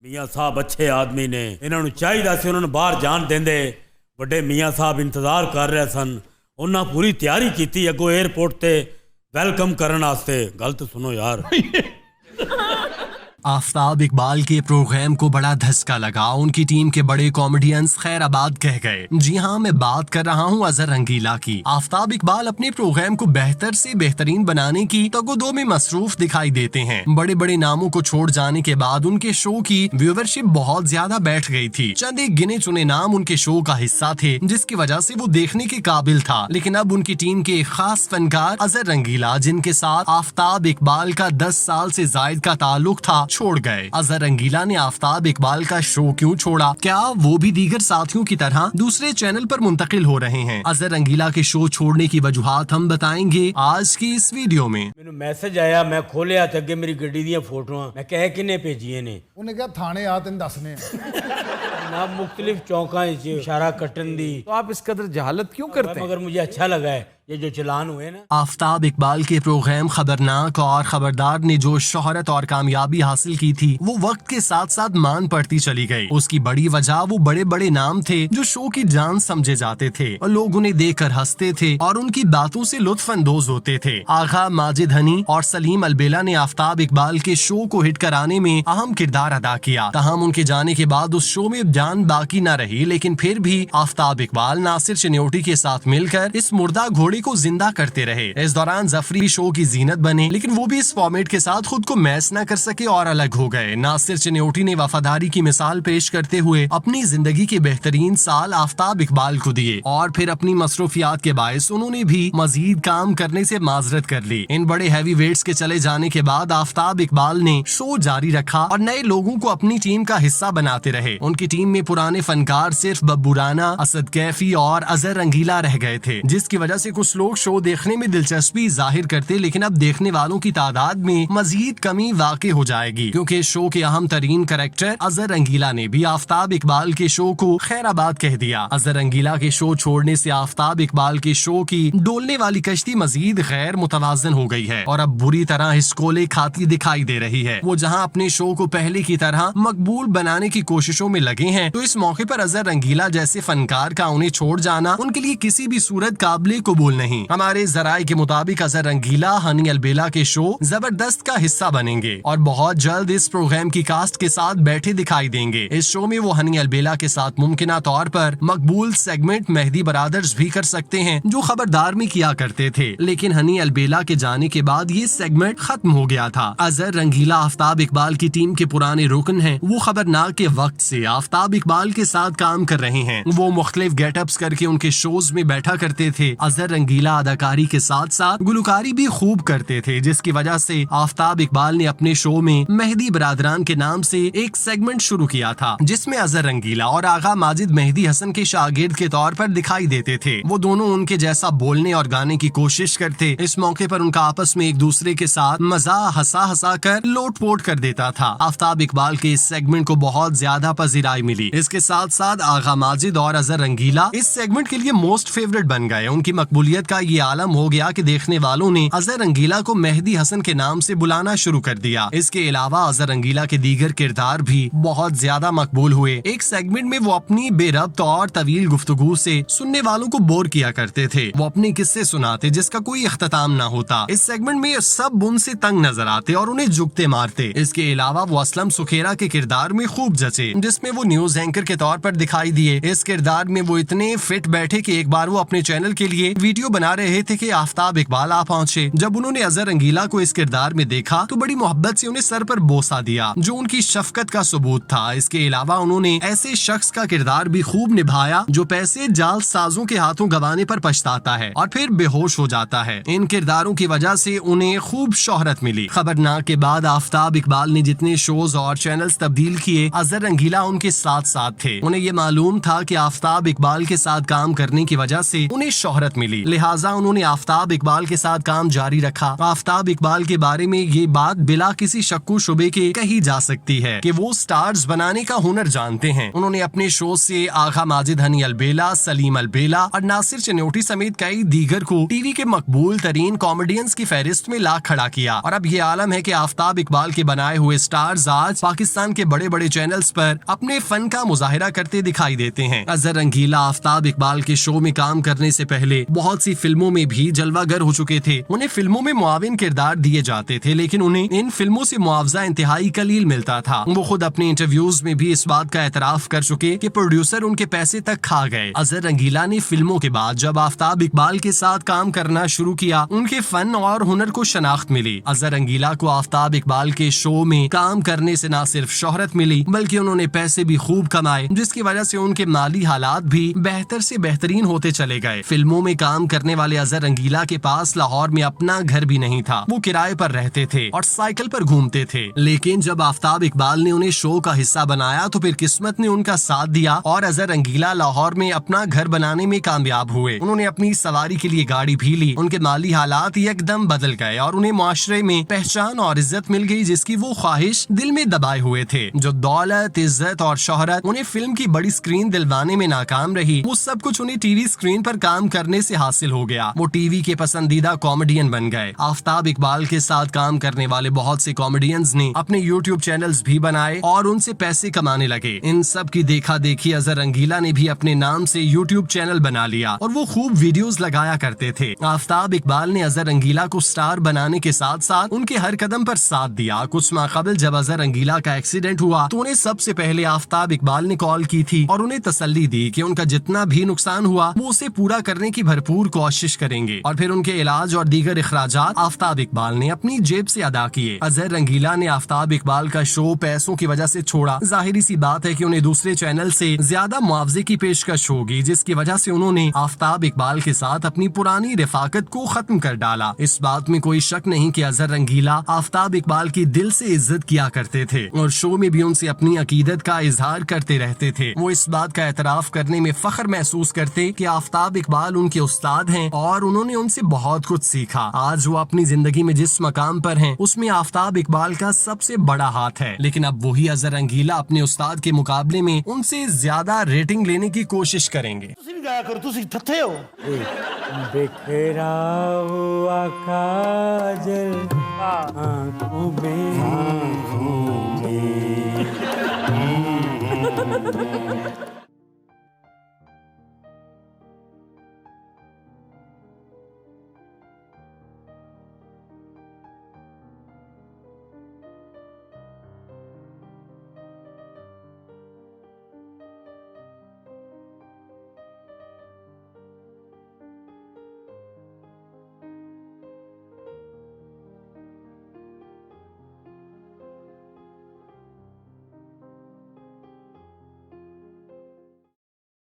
मियाँ साहब अच्छे आदमी ने, इन्होंने चाहिए सी उन्होंने बाहर जान देंदे। ਵੱਡੇ मियाँ साहब इंतजार कर रहे सन, उन्हें पूरी तैयारी की अगो एयरपोर्ट ते वेलकम करने वास्ते। गल तो सुनो यार। आफ्ताब इकबाल के प्रोग्राम को बड़ा धक्का लगा। उनकी टीम के बड़े कॉमेडियंस खैराबाद कह गए। जी हाँ, मैं बात कर रहा हूँ अजहर रंगीला की। आफ्ताब इकबाल अपने प्रोग्राम को बेहतर से बेहतरीन बनाने की तगोदो में मसरूफ दिखाई देते हैं। बड़े बड़े नामों को छोड़ जाने के बाद उनके शो की व्यूवरशिप बहुत ज्यादा बैठ गई थी। चंद एक गिने चुने नाम उनके शो का हिस्सा थे, जिसकी वजह से वो देखने के काबिल था। लेकिन अब उनकी टीम के एक खास फनकार अजहर रंगीला, जिनके साथ आफ्ताब इकबाल का 10 साल से जायद का ताल्लुक था, छोड़ गए। अजहर रंगीला ने आफ्ताब इकबाल का शो क्यों छोड़ा? क्या वो भी दीगर साथियों की तरह दूसरे चैनल पर मुंतकिल हो रहे हैं? अजहर रंगीला के शो छोड़ने की वजूहात हम बताएंगे आज की इस वीडियो में। मैनू मैसेज आया, मैं खोलिया तो अगे मेरी गड्डी दी फोटो, मैं कह किने भेजिए ने? उन्हें कहा थाने आ तेन दसने ना मुख्तलिफ चौका इशारा कटन दी। तो आप इस कदर जहालत क्यों करते हैं? मगर मुझे अच्छा लगा है ये जो चलान हुए ना। आफ्ताब इकबाल के प्रोग्राम खबरनाक और खबरदार ने जो शोहरत और कामयाबी हासिल की थी, वो वक्त के साथ साथ मान पड़ती चली गई। उसकी बड़ी वजह वो बड़े बड़े नाम थे जो शो की जान समझे जाते थे और लोग उन्हें देखकर हंसते थे और उनकी बातों से लुत्फ अंदोज होते थे। आगा माजिद हनी और सलीम अलबेला ने आफ्ताब इकबाल के शो को हिट कराने में अहम किरदार अदा किया। तहम उनके जाने के बाद उस शो में जान बाकी न रही, लेकिन फिर भी आफ्ताब इकबाल नासिर चिन्योटी के साथ मिलकर इस मुर्दा घोड़े को जिंदा करते रहे। इस दौरान जफरी शो की जीनत बने, लेकिन वो भी इस फॉर्मेट के साथ खुद को मैच न कर सके और अलग हो गए। नासिर चिन्योटी ने वफादारी की मिसाल पेश करते हुए अपनी जिंदगी के बेहतरीन साल आफ्ताब इकबाल को दिए और फिर अपनी मसरूफियात के बायस उन्होंने भी मजीद काम करने से माजरत कर ली। इन बड़े हैवी वेट्स के चले जाने के बाद आफ्ताब इकबाल ने शो जारी रखा और नए लोगों को अपनी टीम का हिस्सा बनाते रहे। उनकी टीम में पुराने फनकार सिर्फ बब्बू राना, असद कैफी और अजहर रंगीला रह गए थे, जिसकी वजह से कुछ लोग शो देखने में दिलचस्पी जाहिर करते, लेकिन अब देखने वालों की तादाद में मजीद कमी वाक़ई हो जाएगी, क्योंकि शो के अहम तरीन कैरेक्टर अजहर रंगीला ने भी आफ्ताब इकबाल के शो को खैराबाद कह दिया। अजहर रंगीला के शो छोड़ने से आफ्ताब इकबाल के शो की डोलने वाली कश्ती मजीद गैर मुतवाजन हो गई है और अब बुरी तरह हिसकोले खाती दिखाई दे रही है। वो जहाँ अपने शो को पहले की तरह मकबूल बनाने की कोशिशों में लगे हैं, तो इस मौके पर अजहर रंगीला जैसे फनकार का उन्हें छोड़ जाना उनके लिए किसी भी सूरत काबिल कबूल नहीं। हमारे जराये के मुताबिक अजहर रंगीला हनी अलबेला के शो जबरदस्त का हिस्सा बनेंगे और बहुत जल्द इस प्रोग्राम की कास्ट के साथ बैठे दिखाई देंगे। इस शो में वो हनी अलबेला के साथ मुमकिना तौर पर मकबूल सेगमेंट मेहदी बरादर्स भी कर सकते हैं, जो खबरदार में किया करते थे, लेकिन हनी अलबेला के जाने के बाद ये सेगमेंट खत्म हो गया था। अजहर रंगीला आफ्ताब इकबाल की टीम के पुराने रुकन हैं। वो खबरनाक के वक्त से आफ्ताब इकबाल के साथ काम कर रहे हैं। वो मुख्तलिफ गेटअप्स करके उनके शोज में बैठा करते थे। अजहर रंगीला अदाकारी के साथ साथ गुलकारी भी खूब करते थे, जिसकी वजह से आफ्ताब इकबाल ने अपने शो में मेहदी बरादरान के नाम से एक सेगमेंट शुरू किया था, जिसमें अजहर रंगीला और आगा माजिद मेहदी हसन के शागिर्द के तौर पर दिखाई देते थे। वो दोनों उनके जैसा बोलने और गाने की कोशिश करते। इस मौके पर उनका आपस में एक दूसरे के साथ मजा हंसा कर लोटपोट कर देता था। आफ्ताब इकबाल के इस सेगमेंट को बहुत ज्यादा पजीराई मिली। इसके साथ साथ आगा माजिद और अजहर रंगीला इस सेगमेंट के लिए मोस्ट फेवरेट बन गए। उनकी मकबूलियत का ये आलम हो गया कि देखने वालों ने अजहर रंगीला को मेहदी हसन के नाम से बुलाना शुरू कर दिया। इसके अलावा अजहर रंगीला के दीगर किरदार भी बहुत ज्यादा मकबूल हुए। एक सेगमेंट में वो अपनी बेरब्त और तवील गुफ्तगू से सुनने वालों को बोर किया करते थे। वो अपने किस्से सुनाते जिसका कोई इख्तिताम ना होता। इस सेगमेंट में सब उनसे तंग नजर आते और उन्हें झुकते मारते। इसके अलावा वो असलम सुखेरा के किरदार में खूब जचे, जिसमें वो न्यूज एंकर के तौर पर दिखाई दिए। इस किरदार में वो इतने फिट बैठे कि एक बार वो अपने चैनल के लिए वीडियो बना रहे थे कि आफ्ताब इकबाल आ पहुंचे। जब उन्होंने अजहर रंगीला को इस किरदार में देखा तो बड़ी मोहब्बत से उन्हें सर पर बोसा दिया, जो उनकी शफकत का सबूत था। इसके अलावा उन्होंने ऐसे शख्स का किरदार भी खूब निभाया जो पैसे जाल साजों के हाथों गंवाने पर पछताता है और फिर बेहोश हो जाता है। इन किरदारों की वजह से उन्हें खूब शोहरत मिली। खबरनाक के बाद आफ्ताब इकबाल ने जितने शोज और चैनल्स तब्दील किए, अजहर रंगीला उनके साथ साथ थे। उन्हें ये मालूम था कि आफ्ताब इकबाल के साथ काम करने की वजह से उन्हें शोहरत मिली, लिहाजा उन्होंने आफ्ताब इकबाल के साथ काम जारी रखा। आफ्ताब इकबाल के बारे में ये बात बिला किसी शक्कू शुबे के कही जा सकती है कि वो स्टार्स बनाने का हुनर जानते हैं। उन्होंने अपने शो से आगा माजिद हनी अलबेला, सलीम अलबेला और नासिर चन्योटी समेत कई दीगर को टीवी के मकबूल तरीन कॉमेडियंस की फहरिस्त में ला खड़ा किया। और अब ये आलम है कि आफ्ताब इकबाल के बनाए हुए स्टार्स आज पाकिस्तान के बड़े बड़े चैनल्स पर अपने फन का मुजाहिरा करते दिखाई देते हैं। अजहर रंगीला आफ्ताब इकबाल के शो में काम करने से पहले बहुत सी फिल्मों में भी जलवागर हो चुके थे। उन्हें फिल्मों में मुआविन किरदार दिए जाते थे, लेकिन उन्हें इन फिल्मों से मुआवजा इंतहाई कलील मिलता था। वो खुद अपने इंटरव्यूज में भी इस बात का एतराफ कर चुके कि प्रोड्यूसर उनके पैसे तक खा गए। अजहर रंगीला ने फिल्मों के बाद जब आफ्ताब इकबाल के साथ काम करना शुरू किया, उनके फन और हुनर को शनाख्त मिली। अजहर रंगीला को आफ्ताब इकबाल के शो में काम करने से न सिर्फ शोहरत मिली, बल्कि उन्होंने पैसे भी खूब कमाए, जिसकी वजह से उनके माली हालात भी बेहतर से बेहतरीन होते चले गए। फिल्मों में काम करने वाले अजहर रंगीला के पास लाहौर में अपना घर भी नहीं था। वो किराए पर रहते थे और साइकिल पर घूमते थे। लेकिन जब आफ्ताब इकबाल ने उन्हें शो का हिस्सा बनाया तो फिर किस्मत ने उनका साथ दिया और अजहर रंगीला लाहौर में अपना घर बनाने में कामयाब हुए। उन्होंने अपनी सवारी के लिए गाड़ी भी ली। उनके माली हालात एकदम बदल गए और उन्हें माशरे में पहचान और इज्जत मिल गई, जिसकी वो ख्वाहिश दिल में दबाए हुए थे। जो दौलत, इज्जत और शोहरत उन्हें फिल्म की बड़ी स्क्रीन दिलवाने में नाकाम रही, वो सब कुछ उन्हें टीवी स्क्रीन पर काम करने से हासिल हो गया। वो टीवी के पसंदीदा कॉमेडियन बन गए। आफ्ताब इकबाल के साथ काम करने वाले बहुत से कॉमेडियंस ने अपने यूट्यूब चैनल्स भी बनाए और उनसे पैसे कमाने लगे। इन सब की देखा देखी अजहर रंगीला ने भी अपने नाम से यूट्यूब चैनल बना लिया और वो खूब वीडियोस लगाया करते थे। आफ्ताब इकबाल ने अजहर रंगीला को स्टार बनाने के साथ साथ उनके हर कदम पर साथ दिया। कुछ माह कबल जब अजहर रंगीला का एक्सीडेंट हुआ तो उन्हें सबसे पहले आफ्ताब इकबाल ने कॉल की थी और उन्हें तसल्ली दी कि उनका जितना भी नुकसान हुआ वो उसे पूरा करने की भरपूर कोशिश करेंगे और फिर उनके इलाज और दीगर अखराजात आफ्ताब इकबाल ने अपनी जेब से अदा किए। अजहर रंगीला ने आफ्ताब इकबाल का शो पैसों की वजह से छोड़ा। जाहिर सी बात है कि उन्हें दूसरे चैनल से ज्यादा मुआवजे की पेशकश होगी, जिसकी वजह से उन्होंने आफ्ताब इकबाल के साथ अपनी पुरानी रिफाकत को खत्म कर डाला। इस बात में कोई शक नहीं कि अजहर रंगीला आफ्ताब इकबाल की दिल से इज्जत किया करते थे और शो में भी उनसे अपनी अकीदत का इजहार करते रहते थे। वो इस बात का एतराफ करने में फख्र महसूस करते कि आफ्ताब इकबाल उनके उस्ताद हैं और उन्होंने उनसे बहुत कुछ सीखा। आज वो अपनी जिंदगी में जिस मकाम पर हैं, उसमें आफ्ताब इकबाल का सबसे बड़ा हाथ है। लेकिन अब वही अजहर रंगीला अपने उस्ताद के मुकाबले में उनसे ज्यादा रेटिंग लेने की कोशिश करेंगे। ਤੁਸੀਂ ਵੀ ਗਾਇਆ ਕਰੋ, ਤੁਸੀਂ ਥੱਥੇ ਹੋ। बिखरा हुआ काजल आँखों में